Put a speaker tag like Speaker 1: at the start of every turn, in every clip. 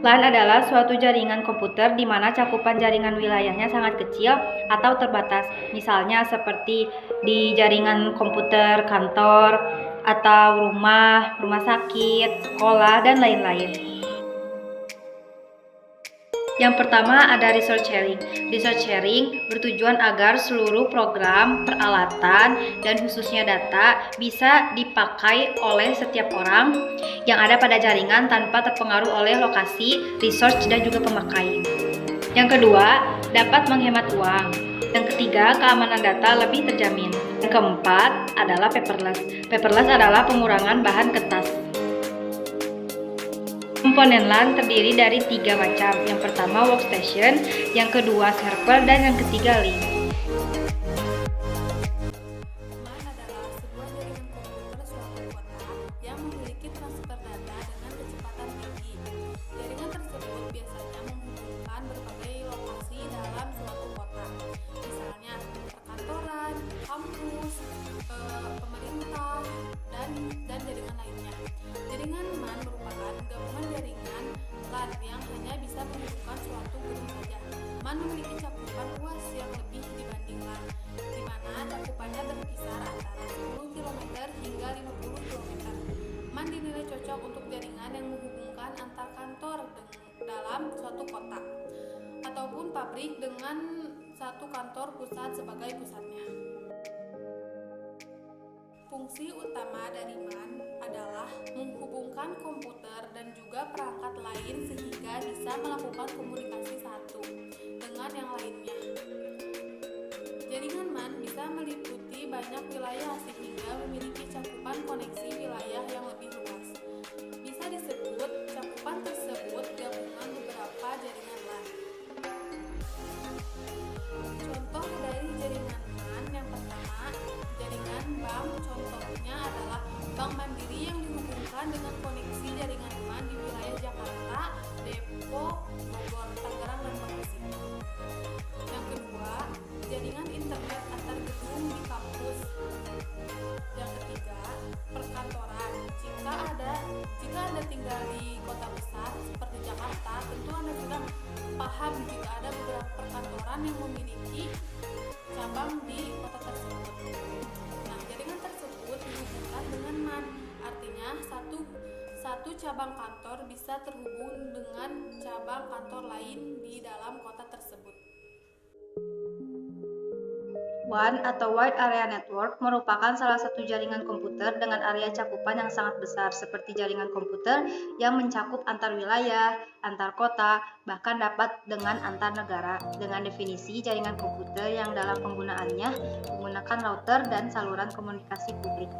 Speaker 1: LAN adalah suatu jaringan komputer di mana cakupan jaringan wilayahnya sangat kecil atau terbatas. Misalnya seperti di jaringan komputer kantor atau rumah sakit, sekolah, dan lain-lain. Yang pertama ada resource sharing. Resource sharing bertujuan agar seluruh program, peralatan, dan khususnya data bisa dipakai oleh setiap orang yang ada pada jaringan tanpa terpengaruh oleh lokasi, resource, dan juga pemakai. Yang kedua, dapat menghemat uang. Yang ketiga, keamanan data lebih terjamin. Yang keempat adalah paperless. Paperless adalah pengurangan bahan kertas. Komponen LAN terdiri dari 3 macam. Yang pertama workstation, yang kedua server, dan yang ketiga link.
Speaker 2: LAN adalah sebuah jaringan komputer suatu kota yang memiliki transfer data dengan kecepatan tinggi. Jaringan tersebut biasanya menghubungkan berbagai lokasi dalam suatu kota, misalnya perkantoran, kampus, pemerintah, dan jaringan lainnya. Jaringan LAN merupakan gabungan jaringan LAN yang hanya bisa menghubungkan suatu gedung saja. LAN memiliki cakupan luas yang lebih dibanding LAN, di mana cakupannya berkisar antara 10 km hingga 50 km. LAN dinilai cocok untuk jaringan yang menghubungkan antar kantor dalam suatu kota, ataupun pabrik dengan satu kantor pusat sebagai pusatnya. Fungsi utama dari LAN adalah menghubungkan komputer dan juga perangkat lain sehingga bisa melakukan komunikasi satu dengan yang lainnya. Jaringan LAN bisa meliputi banyak wilayah sehingga memiliki cakupan koneksi wilayah yang lebih luas. Bisa disebut cakupan tersebut gabungan beberapa jaringan LAN. Contoh dari jaringan LAN yang pertama, jaringan bank. Contohnya adalah Bank Mandiri yang dihubungkan dengan koneksi jaringan LAN di wilayah Jakarta, Depok, Bogor, Tangerang, dan Bekasi. Yang kedua, jaringan internet antar gedung di kampus. Yang ketiga, perkantoran. Jika Anda tinggal di kota besar seperti Jakarta, tentu Anda sudah paham jika ada beberapa perkantoran yang memiliki cabang di kota tersebut. Nah, jaringan tersebut dihubungkan dengan LAN, artinya satu cabang kantor bisa terhubung dengan cabang kantor lain di dalam kota tersebut.
Speaker 1: WAN atau Wide Area Network merupakan salah satu jaringan komputer dengan area cakupan yang sangat besar, seperti jaringan komputer yang mencakup antar wilayah, antar kota, bahkan dapat dengan antar negara, dengan definisi jaringan komputer yang dalam penggunaannya menggunakan router dan saluran komunikasi publik.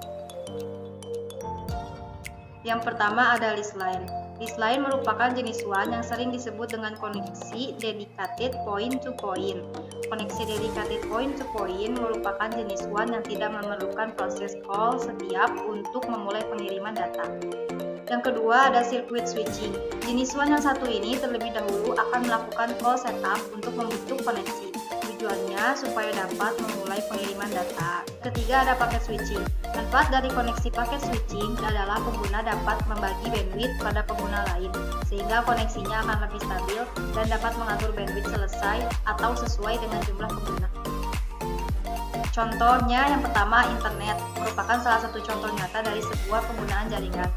Speaker 1: Yang pertama ada list line. List line merupakan jenis WAN yang sering disebut dengan koneksi dedicated point to point. Koneksi dedicated point to point merupakan jenis WAN yang tidak memerlukan proses call setiap untuk memulai pengiriman data. Yang kedua ada circuit switching. Jenis WAN yang satu ini terlebih dahulu akan melakukan call setup untuk membentuk koneksi. Tujuannya supaya dapat memulai pengiriman data. Ketiga ada packet switching. Manfaat dari koneksi packet switching adalah pengguna dapat membagi bandwidth pada pengguna lain, sehingga koneksinya akan lebih stabil dan dapat mengatur bandwidth selesai atau sesuai dengan jumlah pengguna. Contohnya yang pertama internet, merupakan salah satu contoh nyata dari sebuah penggunaan jaringan.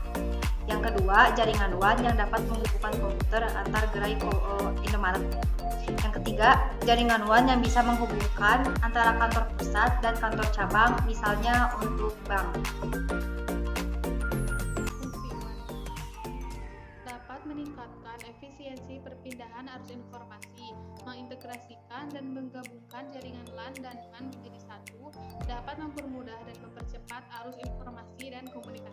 Speaker 1: Yang kedua, jaringan WAN yang dapat menghubungkan komputer antar gerai Indomaret. Yang ketiga, jaringan WAN yang bisa menghubungkan antara kantor pusat dan kantor cabang, misalnya untuk bank.
Speaker 2: Fungsi WAN dapat meningkatkan efisiensi perpindahan arus informasi, mengintegrasikan dan menggabungkan jaringan LAN dan WAN menjadi satu, dapat mempermudah dan mempercepat arus informasi dan komunikasi.